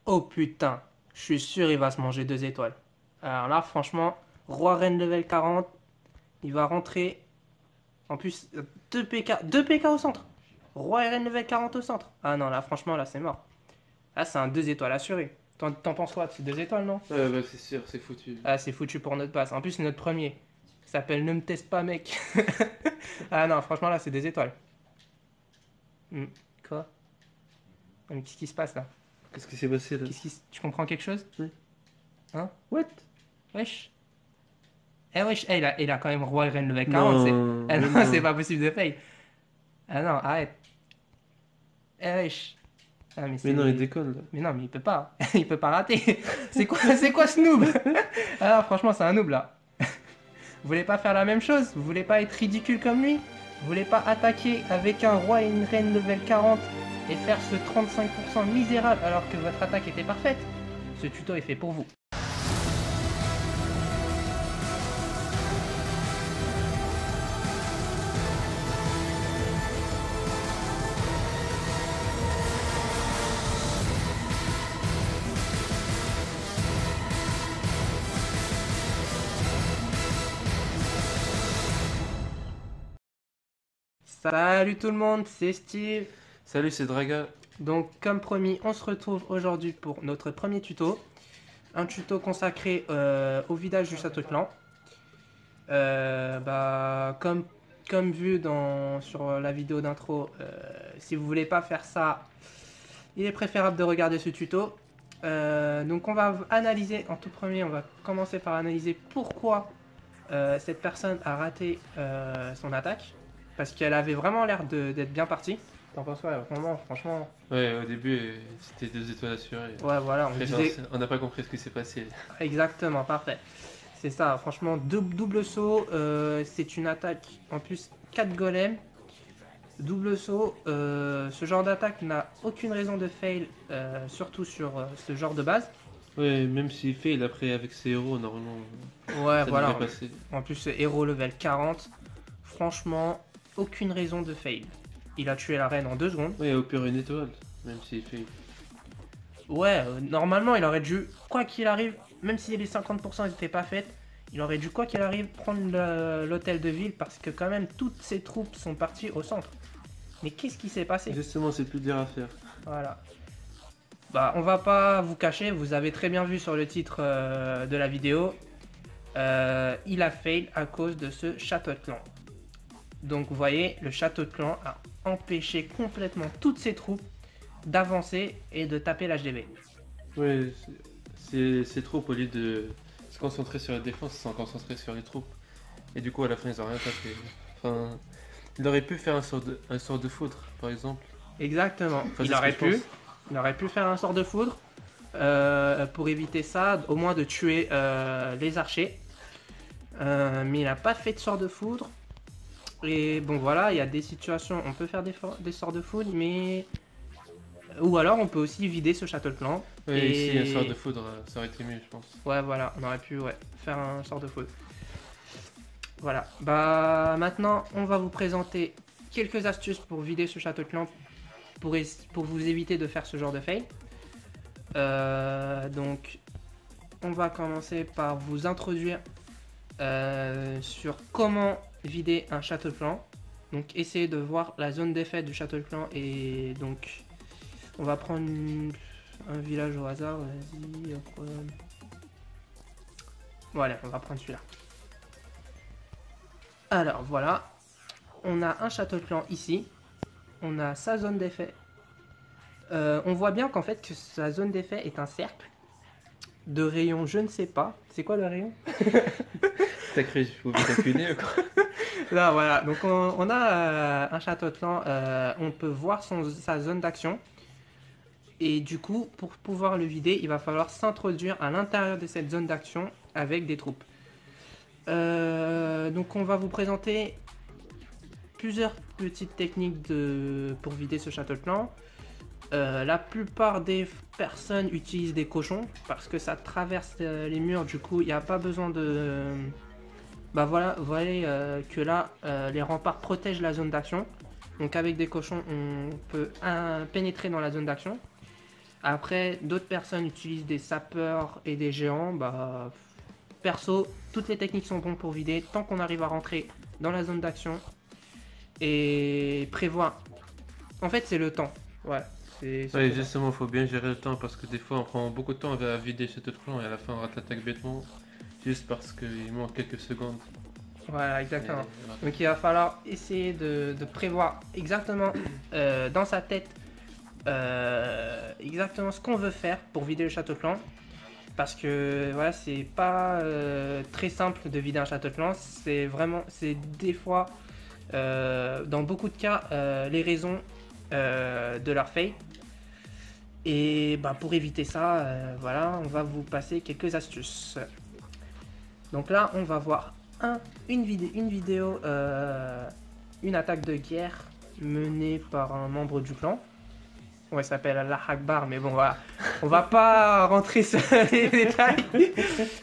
Oh putain, je suis sûr il va se manger 2 étoiles. Alors là, franchement, Roi Reine level 40, il va rentrer. En plus, 2 PK, 2 PK au centre. Roi et Reine level 40 au centre. Ah non, là, franchement, là, c'est mort. Là, c'est un 2 étoiles assuré. T'en penses quoi? C'est 2 étoiles, non? Bah c'est sûr, c'est foutu. Ah, c'est foutu pour notre base. En plus, c'est notre premier. Il s'appelle Ne me teste pas, mec. Ah non, franchement, là, c'est des étoiles. Hmm. Quoi? Mais qu'est-ce qui se passe là? Qu'est-ce qui s'est passé là? Tu comprends quelque chose? Oui. Hein? What? Wesh. Eh wesh, il a quand même Roi et Reine level 40. Non, Eh mais non, c'est non. pas possible de fail. Ah non, arrête. Eh wesh. Ah, mais Mais non, il c'est. déconne là. Mais non, mais il peut pas. Il peut pas rater. C'est quoi ce noob? Alors, franchement, c'est un noob là. Vous voulez pas faire la même chose? Vous voulez pas être ridicule comme lui? Vous voulez pas attaquer avec un roi et une reine level 40 et faire ce 35% misérable alors que votre attaque était parfaite? Ce tuto est fait pour vous. Salut tout le monde, c'est Steve. Salut, c'est Draga. Donc comme promis, on se retrouve aujourd'hui pour notre premier tuto. Un tuto consacré au vidage du château clan. Comme vu sur la vidéo d'intro, si vous voulez pas faire ça, il est préférable de regarder ce tuto. Donc on va analyser, en tout premier, on va commencer par analyser pourquoi cette personne a raté son attaque. Parce qu'elle avait vraiment l'air d'être bien partie. T'en penses quoi? Vraiment, franchement, Ouais, au début, c'était 2 étoiles assurées. ouais, voilà, on Après, disait on n'a pas compris ce qui s'est passé. exactement, parfait. C'est ça, franchement, double saut, c'est une attaque, en plus 4 golems, double saut, ce genre d'attaque n'a aucune raison de fail, surtout sur ce genre de base. Ouais, même s'il fait, après, avec ses héros, normalement, Ouais, ça voilà, devrait passer. en plus héros level 40, franchement, aucune raison de fail. Il a tué la reine en 2 secondes. Ouais, au pire, une étoile, même s'il fait. Ouais, normalement, il aurait dû, quoi qu'il arrive, même si les 50% n'étaient pas faites, il aurait dû, quoi qu'il arrive, prendre l'hôtel de ville parce que, quand même, toutes ses troupes sont parties au centre. Mais qu'est-ce qui s'est passé? Justement, c'est plus dur à faire. Voilà. Bah, on va pas vous cacher, vous avez très bien vu sur le titre de la vidéo, il a fail à cause de ce château de clan. Donc, vous voyez, le château de clan a empêché complètement toutes ses troupes d'avancer et de taper l'HDV. Ouais, c'est trop, au lieu de se concentrer sur la défense, ils sont concentrés sur les troupes. Et du coup, à la fin, ils ont rien tapé. Enfin, il aurait pu faire un sort de foudre, par exemple. Exactement. Enfin, c'est ce que je pense. Il aurait pu faire un sort de foudre pour éviter ça, au moins de tuer les archers. Mais il n'a pas fait de sort de foudre. Et bon voilà, il y a des situations, on peut faire des sorts de foudre, mais... Ou alors on peut aussi vider ce château de clan. Ouais, Et... ici, un sort de foudre, ça aurait été mieux, je pense. Ouais, voilà, on aurait pu faire un sort de foudre. Voilà, bah maintenant on va vous présenter quelques astuces pour vider ce château de clan pour vous éviter de faire ce genre de fail. Donc on va commencer par vous introduire sur comment vider un château de clan. Donc essayez de voir la zone d'effet du château de clan et donc on va prendre un village au hasard. Vas-y, voilà, on va prendre celui-là. Alors voilà, on a un château de clan ici, on a sa zone d'effet. On voit bien qu'en fait que sa zone d'effet est un cercle de rayon, je ne sais pas. C'est quoi le rayon? T'as cru, je pouvais t'acculer ou quoi? Là voilà, donc on a un château de clan, on peut voir sa zone d'action. Et du coup, pour pouvoir le vider, il va falloir s'introduire à l'intérieur de cette zone d'action avec des troupes. Donc on va vous présenter plusieurs petites techniques pour vider ce château de clan. La plupart des personnes utilisent des cochons parce que ça traverse les murs, du coup il n'y a pas besoin de... Bah voilà, vous voyez que là les remparts protègent la zone d'action. Donc avec des cochons on peut pénétrer dans la zone d'action. Après, d'autres personnes utilisent des sapeurs et des géants. Bah, perso, toutes les techniques sont bonnes pour vider tant qu'on arrive à rentrer dans la zone d'action et prévoir. En fait, c'est le temps. Voilà. Ouais, justement, faut bien gérer le temps parce que des fois on prend beaucoup de temps à vider Château de Clan et à la fin on rate l'attaque bêtement juste parce qu'il manque quelques secondes. Voilà, exactement. Et voilà. Donc il va falloir essayer de prévoir exactement dans sa tête exactement ce qu'on veut faire pour vider le château de clan. Parce que voilà, c'est pas très simple de vider un château de clan. C'est vraiment, c'est des fois, dans beaucoup de cas, les raisons de leur fail. Et bah, pour éviter ça, voilà, on va vous passer quelques astuces. Donc là, on va voir une vidéo, une attaque de guerre menée par un membre du clan. Ouais, ça s'appelle Allah Akbar, mais bon, voilà. On va pas rentrer sur les détails.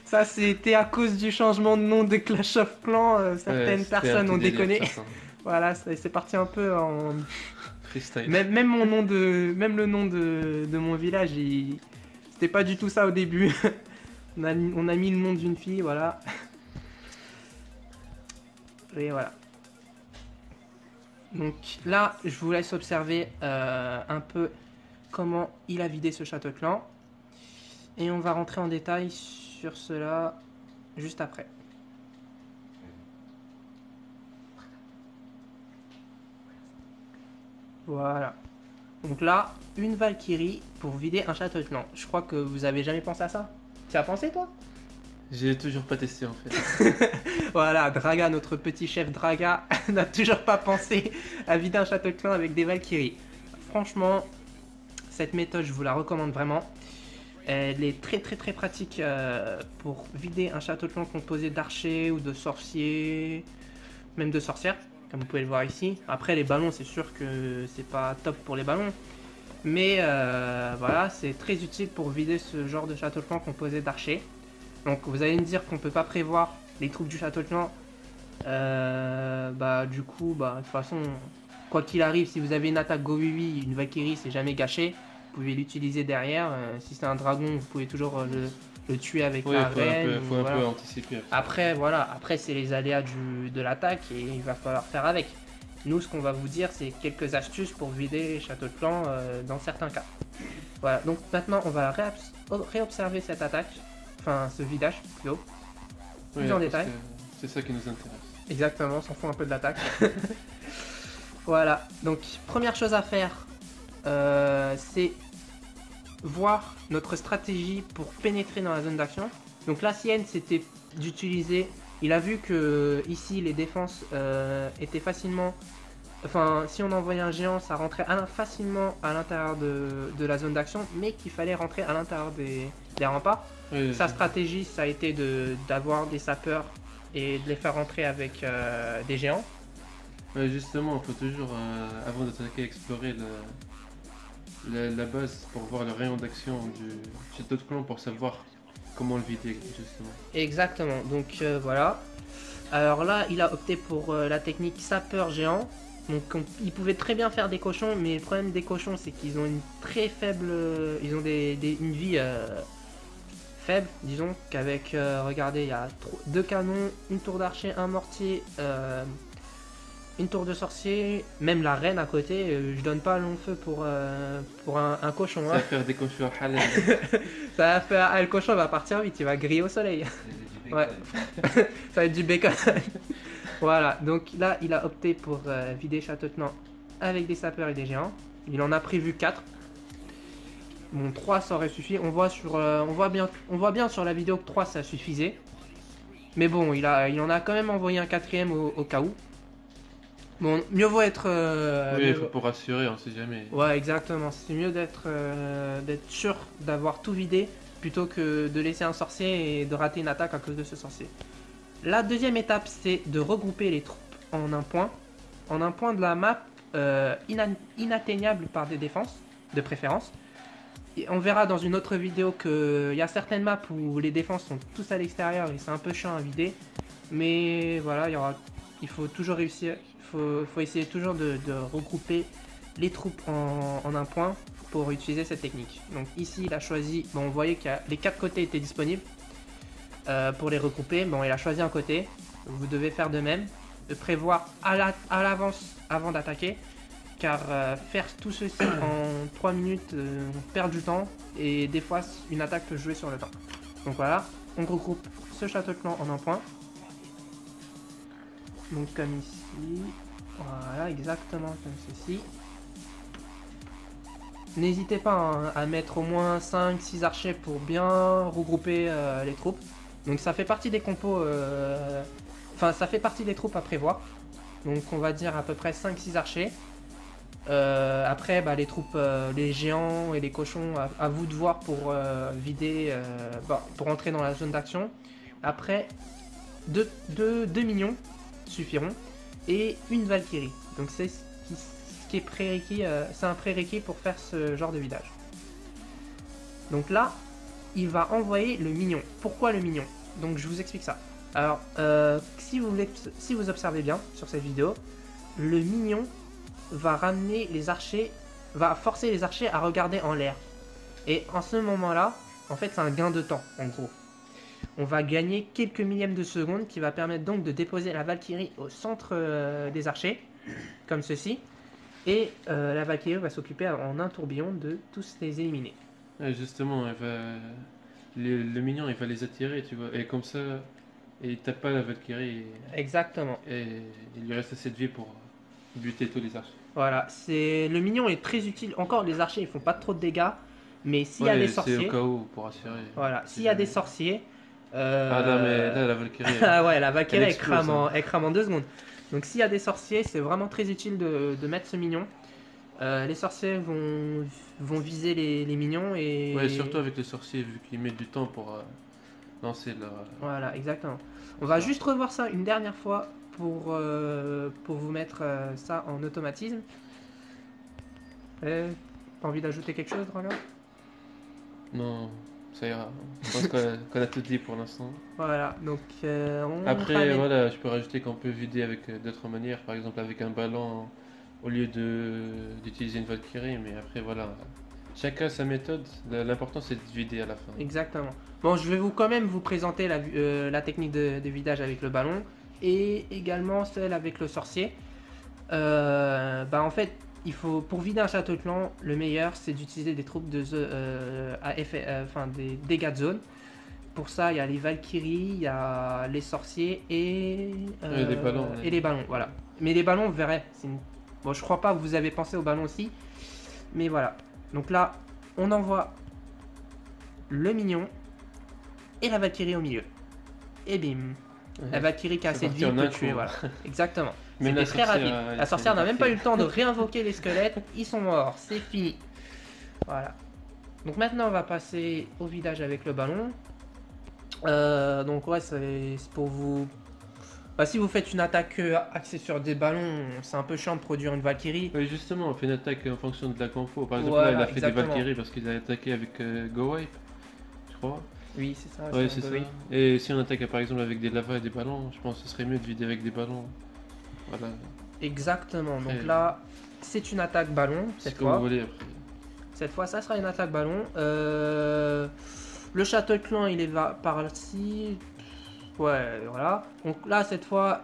Ça, c'était à cause du changement de nom de Clash of Clans. Certaines personnes ont déconné. Voilà, c'est parti un peu en... Freestyle. Même le nom de mon village, c'était pas du tout ça au début. On a mis le nom d'une fille, voilà. Et voilà. Donc là, je vous laisse observer un peu comment il a vidé ce château de clan. Et on va rentrer en détail sur cela juste après. Voilà. Donc là, une Valkyrie pour vider un château de clan. Je crois que vous avez jamais pensé à ça. Tu as pensé toi? J'ai toujours pas testé en fait. Voilà, Draga, notre petit chef Draga, n'a toujours pas pensé à vider un château de clan avec des Valkyries. Franchement, cette méthode, je vous la recommande vraiment. Elle est très pratique pour vider un château de clan composé d'archers ou de sorciers, même de sorcières, comme vous pouvez le voir ici. Après, les ballons, c'est sûr que c'est pas top pour les ballons. Mais voilà, c'est très utile pour vider ce genre de château de clan composé d'archers. Donc vous allez me dire qu'on peut pas prévoir les troupes du château de clan. Du coup, de toute façon, quoi qu'il arrive, si vous avez une attaque Go 8, une Valkyrie, c'est jamais gâché. Vous pouvez l'utiliser derrière. Si c'est un dragon, vous pouvez toujours le tuer avec la reine. Faut un peu anticiper. Après, voilà, après c'est les aléas de l'attaque et il va falloir faire avec. Nous, ce qu'on va vous dire, c'est quelques astuces pour vider les châteaux de clan dans certains cas. Voilà, donc maintenant, on va réobserver cette attaque. Enfin, ce vidage, plutôt. Plus en détail. C'est ça qui nous intéresse. Exactement, on s'en fout un peu de l'attaque. Voilà, donc première chose à faire, c'est voir notre stratégie pour pénétrer dans la zone d'action. Donc la sienne, c'était d'utiliser... Il a vu que ici, les défenses étaient facilement... Enfin, si on envoyait un géant, ça rentrait facilement à l'intérieur de la zone d'action, mais qu'il fallait rentrer à l'intérieur des remparts. Oui, Sa stratégie, ça a été d'avoir des sapeurs et de les faire rentrer avec des géants. Ouais, justement, il faut toujours, avant d'attaquer, explorer la base pour voir le rayon d'action du château de clan pour savoir comment le vider, justement. Exactement, donc voilà. Alors là, il a opté pour la technique sapeur géant. Donc il pouvait très bien faire des cochons, mais le problème des cochons, c'est qu'ils ont une très faible... ils ont une vie faible, disons, qu'avec, regardez, il y a 2 canons, une tour d'archer, un mortier, une tour de sorcier, même la reine à côté. Je donne pas long feu pour un cochon. Ça va faire des cochons halal. Ça va faire... Ah, le cochon va partir vite, il va griller au soleil. Ouais, ça va être du bacon. Voilà, donc là, il a opté pour vider château de clan avec des sapeurs et des géants. Il en a prévu 4. Bon, 3 ça aurait suffi. On voit bien sur la vidéo que 3 ça suffisait. Mais bon, il en a quand même envoyé un 4ème au cas où. Bon, mieux vaut être... oui, pour rassurer, on sait jamais. Ouais, exactement. C'est mieux d'être sûr d'avoir tout vidé plutôt que de laisser un sorcier et de rater une attaque à cause de ce sorcier. La deuxième étape, c'est de regrouper les troupes en un point. En un point de la map inatteignable par des défenses, de préférence. Et on verra dans une autre vidéo qu'il y a certaines maps où les défenses sont tous à l'extérieur et c'est un peu chiant à vider. Mais voilà, il faut toujours réussir, il faut essayer toujours de regrouper les troupes en un point. pour utiliser cette technique. Donc ici, il a choisi, bon, vous voyez que les 4 côtés étaient disponibles pour les regrouper. Bon, il a choisi un côté. Vous devez faire de même, de prévoir à l'avance avant d'attaquer, car faire tout ceci en 3 minutes, on perd du temps et des fois une attaque peut jouer sur le temps. Donc voilà, on regroupe ce château de clan en un point. Donc comme ici, voilà, exactement comme ceci. N'hésitez pas hein, à mettre au moins 5-6 archers pour bien regrouper les troupes. Donc ça fait partie des compos, enfin ça fait partie des troupes à prévoir. Donc on va dire à peu près 5-6 archers. Après bah, les troupes, les géants et les cochons, à vous de voir pour vider, pour entrer dans la zone d'action. Après, deux minions suffiront et une Valkyrie. Donc c'est ce qui est prérequis, c'est un prérequis pour faire ce genre de vidage. Donc là, il va envoyer le minion. Pourquoi le minion? Donc je vous explique ça. Alors, si vous observez bien sur cette vidéo, le minion va ramener les archers, va forcer les archers à regarder en l'air. Et en ce moment-là, en fait, c'est un gain de temps, en gros. On va gagner quelques millièmes de seconde qui va permettre donc de déposer la Valkyrie au centre des archers, comme ceci. Et la Valkyrie va s'occuper en un tourbillon de tous les éliminer. Ouais, justement, le minion il va les attirer, tu vois. Et comme ça, il tape pas la Valkyrie. Exactement. Et il lui reste assez de vie pour buter tous les archers. Voilà, le minion est très utile. Encore, les archers ils font pas trop de dégâts. Mais s'il y a des sorciers. C'est au cas où pour assurer. Voilà, s'il y a des sorciers. Ah là, mais là, la Valkyrie. Ah ouais, la Valkyrie elle crame hein. en 2 secondes. Donc s'il y a des sorciers, c'est vraiment très utile de mettre ce minion. Les sorciers vont viser les minions et... Ouais, surtout avec les sorciers, vu qu'ils mettent du temps pour lancer leur... Voilà, exactement. On va juste revoir ça une dernière fois pour vous mettre ça en automatisme. T'as envie d'ajouter quelque chose, Dragan? Non, ça ira. Je pense qu'on a tout dit pour l'instant. Voilà, donc Après, voilà, je peux rajouter qu'on peut vider avec d'autres manières, par exemple avec un ballon au lieu d'utiliser une Valkyrie, mais après, voilà. Chacun sa méthode, l'important c'est de vider à la fin. Exactement. Bon, je vais quand même vous présenter la technique de vidage avec le ballon et également celle avec le sorcier. En fait, pour vider un château de clan, le meilleur c'est d'utiliser des troupes à effet, des dégâts de zone. Pour ça, il y a les Valkyries, il y a les sorciers et les ballons. Et les ballons, voilà. Mais les ballons, vous verrez, bon, je crois pas que vous avez pensé aux ballons aussi, mais voilà. Donc là, on envoie le minion et la Valkyrie au milieu. Et bim. La Valkyrie qui a assez de vie peut tuer, voilà. Exactement. C'était très rapide. La sorcière n'a même pas eu le temps de réinvoquer les squelettes. Ils sont morts. C'est fini. Voilà. Donc maintenant, on va passer au vidage avec le ballon. Donc ouais, c'est pour vous... si vous faites une attaque axée sur des ballons, c'est un peu chiant de produire une Valkyrie. Oui, justement, on fait une attaque en fonction de la compo. Par exemple, voilà, là, il a fait exactement. des Valkyries parce qu'il a attaqué avec Go Wipe, je crois. Oui, c'est ça. Ouais, c'est ça. Et si on attaque par exemple avec des lavas et des ballons, je pense que ce serait mieux de vider avec des ballons. Voilà. Exactement. Après, donc là, c'est une attaque ballon cette fois. Vous voulez, après. Cette fois, ça sera une attaque ballon. Le château de clan, il est par ici. Ouais, voilà. Donc là, cette fois,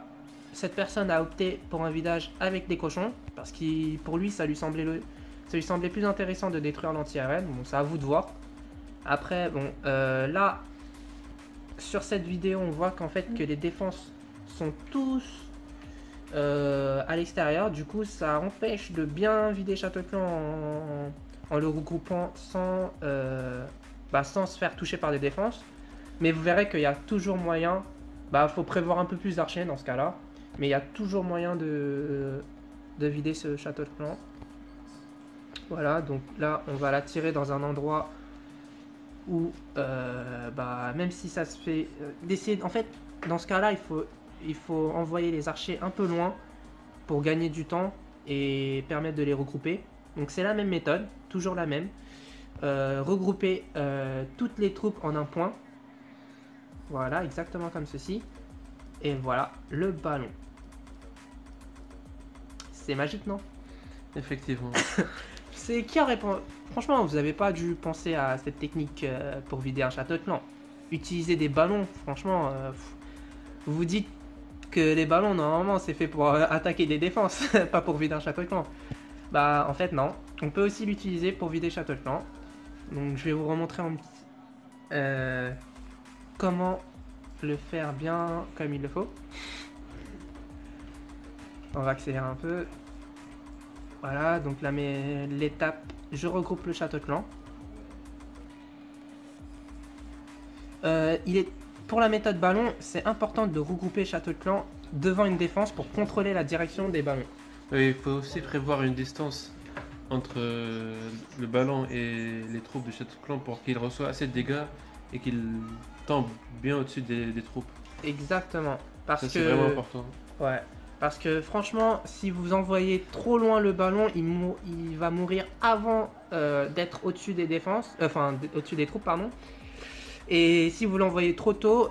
cette personne a opté pour un vidage avec des cochons. Parce que pour lui, ça lui semblait plus intéressant de détruire l'anti-arène. Bon, c'est à vous de voir. Après, bon, là, sur cette vidéo, on voit qu'en fait, que les défenses sont tous à l'extérieur. Du coup, ça empêche de bien vider château de clan en le regroupant sans se faire toucher par des défenses. Mais vous verrez qu'il y a toujours moyen, faut prévoir un peu plus d'archers dans ce cas-là, mais il y a toujours moyen de vider ce château de clan. Voilà, donc là on va l'attirer dans un endroit où, même si ça se fait, d'essayer, en fait, dans ce cas-là, il faut envoyer les archers un peu loin pour gagner du temps et permettre de les regrouper. Donc c'est la même méthode, toujours la même. Regrouper toutes les troupes en un point. Voilà, exactement comme ceci. Et voilà, le ballon. C'est magique, non? Effectivement. c'est qui aurait franchement, vous n'avez pas dû penser à cette technique pour vider un château de clan. Utiliser des ballons, franchement, vous vous dites que les ballons, normalement, c'est fait pour attaquer des défenses, pas pour vider un château de clan. Bah, en fait, non. On peut aussi l'utiliser pour vider château de clan. Donc, je vais vous remontrer comment le faire bien comme il le faut. On va accélérer un peu. Voilà, donc là, l'étape, je regroupe le château de clan. Pour la méthode ballon, c'est important de regrouper château de clan devant une défense pour contrôler la direction des ballons. Oui, il faut aussi prévoir une distance entre le ballon et les troupes de château de clan pour qu'il reçoive assez de dégâts et qu'il tombe bien au-dessus des troupes. Exactement. Ça, c'est vraiment important. Ouais. Parce que franchement, si vous envoyez trop loin le ballon, il va mourir avant d'être au-dessus des défenses, au-dessus des troupes, pardon. Et si vous l'envoyez trop tôt,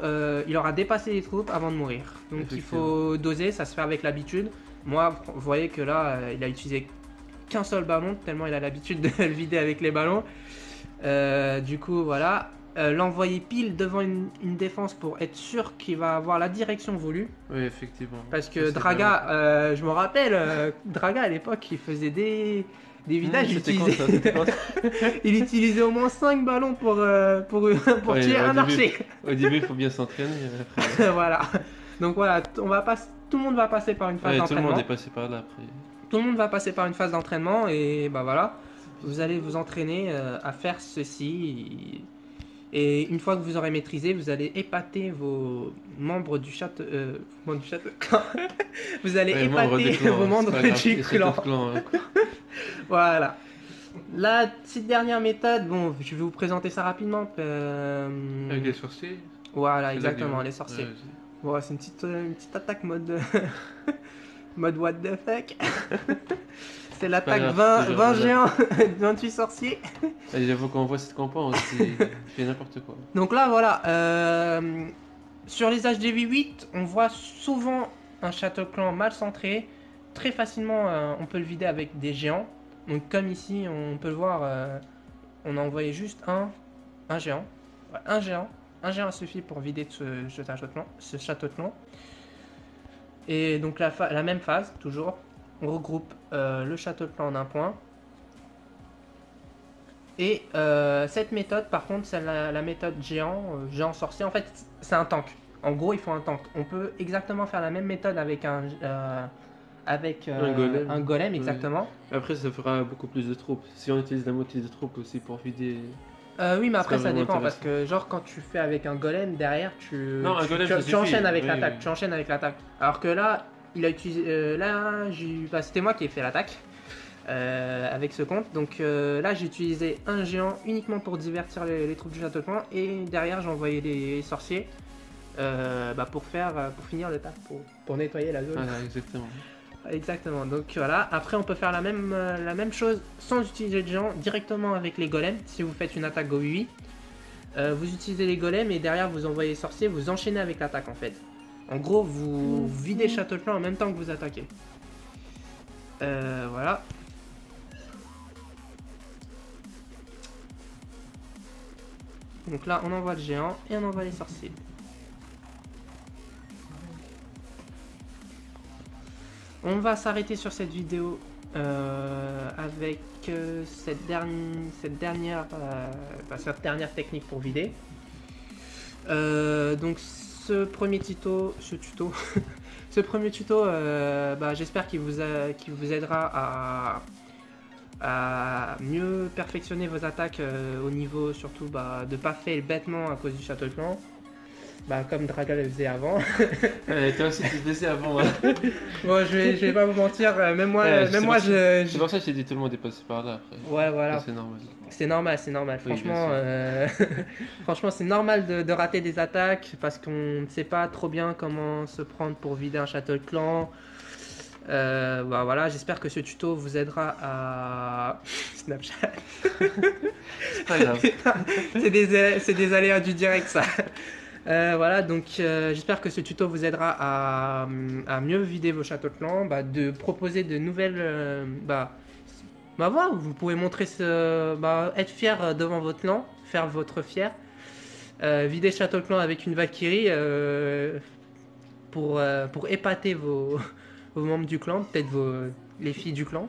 il aura dépassé les troupes avant de mourir. Donc il faut doser, ça se fait avec l'habitude. Moi, vous voyez que là, il a utilisé qu'un seul ballon, tellement il a l'habitude de le vider avec les ballons. Du coup, voilà. L'envoyer pile devant une défense pour être sûr qu'il va avoir la direction voulue. Oui, effectivement. Parce que Draga, je me rappelle, Draga à l'époque, il faisait des vidages. Il utilisait au moins 5 ballons pour tuer un archer. Au début, il faut bien s'entraîner. Voilà. Donc voilà, tout le monde va passer par une phase d'entraînement. Tout le monde est passé par là après. Tout le monde va passer par une phase d'entraînement et bah voilà, vous allez vous entraîner à faire ceci. Et une fois que vous aurez maîtrisé, vous allez épater vos membres du château. Vous allez épater vos membres du clan. Voilà. La petite dernière méthode, bon, je vais vous présenter ça rapidement. Avec les sorciers. Voilà, exactement, les sorciers. Bon, c'est une petite attaque mode mode what the fuck. C'est l'attaque 20 géants, 28 sorciers. J'avoue qu'on voit cette campagne, c'est fait n'importe quoi. Donc là, voilà. Sur les HDV8, on voit souvent un château clan mal centré. Très facilement, on peut le vider avec des géants. Donc comme ici, on peut le voir, on a envoyé juste un géant. Ouais, un géant suffit pour vider ce château de clan. Et donc la même phase, toujours. On regroupe le château de clan en un point. Et cette méthode, par contre, c'est la méthode géant sorcier. En fait, c'est un tank. En gros, il faut un tank. On peut exactement faire la même méthode avec un golem, exactement. Oui. Après, ça fera beaucoup plus de troupes. Si on utilise la moitié de troupes aussi pour vider... oui, mais après ça dépend parce que genre quand tu fais avec un golem derrière, tu enchaînes avec l'attaque. Tu enchaînes avec l'attaque. Alors que là, il a utilisé. C'était moi qui ai fait l'attaque avec ce compte. Donc là, j'ai utilisé un géant uniquement pour divertir les troupes du château de clan et derrière, j'ai envoyé les sorciers pour finir le taf, pour nettoyer la zone. Voilà, exactement. Exactement, donc voilà, après on peut faire la même chose sans utiliser de géant, directement avec les golems. Si vous faites une attaque Go 8, vous utilisez les golems et derrière vous envoyez les sorciers, vous enchaînez avec l'attaque en fait. En gros, vous videz château de clan en même temps que vous attaquez. Voilà. Donc là on envoie le géant et on envoie les sorciers. On va s'arrêter sur cette vidéo avec cette dernière technique pour vider. Donc ce premier tuto, j'espère qu'il vous aidera à mieux perfectionner vos attaques au niveau surtout de pas faire bêtement à cause du château de clan. Comme Draga le faisait avant. Toi aussi tu le faisais avant. Hein. Bon, je vais pas vous mentir, même moi, C'est pour ça que j'ai dit tout le monde est passé par là après. Ouais, voilà. C'est normal. C'est normal. Franchement, franchement, c'est normal de rater des attaques parce qu'on ne sait pas trop bien comment se prendre pour vider un château de clan. Voilà, j'espère que ce tuto vous aidera à Snapchat. C'est pas grave. c'est des aléas du direct ça. Voilà, donc j'espère que ce tuto vous aidera à mieux vider vos châteaux de clan, de proposer de nouvelles, Bah voilà, vous pouvez montrer être fier devant votre clan, faire votre fier. Vider Château Clan avec une Valkyrie pour épater vos membres du clan, peut-être les filles du clan.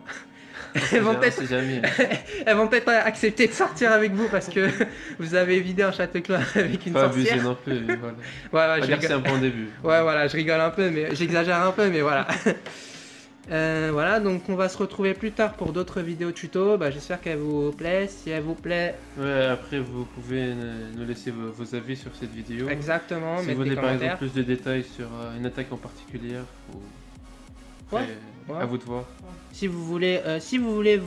Elles vont peut-être jamais. elles vont peut-être accepter de sortir avec vous parce que vous avez vidé un Château Clan avec une Pas abuser sorcière. non plus, mais voilà. Ouais, On va dire que c'est un bon début. Ouais, voilà, je rigole un peu, mais j'exagère un peu, mais voilà. Voilà, donc on va se retrouver plus tard pour d'autres vidéos tuto. Bah, j'espère qu'elle vous plaît. Si elle vous plaît, Ouais, après vous pouvez nous laisser vos avis sur cette vidéo. exactement, Si vous mettez des voulez par exemple commentaires. plus de détails sur une attaque en particulier, ou... Ouais, Après, ouais. à vous de voir. Si vous voulez si vous voulez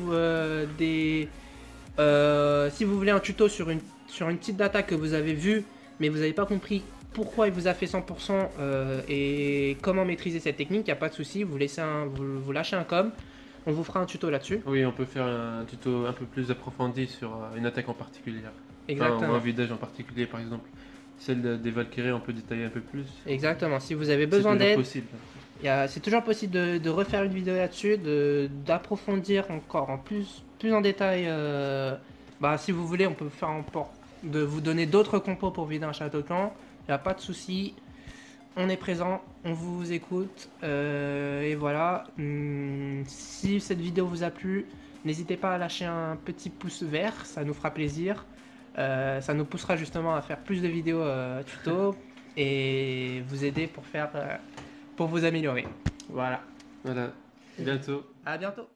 un tuto sur une petite data que vous avez vue, mais vous n'avez pas compris pourquoi il vous a fait 100% et comment maîtriser cette technique, il n'y a pas de souci, vous lâchez un com, on vous fera un tuto là-dessus. Oui, on peut faire un tuto un peu plus approfondi sur une attaque en particulier. Enfin, Exactement. ou un vidage en particulier, par exemple. Celle des Valkyries, on peut détailler un peu plus. Exactement. Si vous avez C'est besoin toujours d'aide, possible. c'est toujours possible de refaire une vidéo là-dessus, d'approfondir encore plus en détail. Si vous voulez, on peut faire en sorte de vous donner d'autres compos pour vider un château clan. Il n'y a pas de souci. On est présent, on vous écoute. Et voilà. Si cette vidéo vous a plu, n'hésitez pas à lâcher un petit pouce vert, ça nous fera plaisir. Ça nous poussera justement à faire plus de vidéos tuto et vous aider pour vous améliorer. Voilà. Voilà. Bientôt. À bientôt.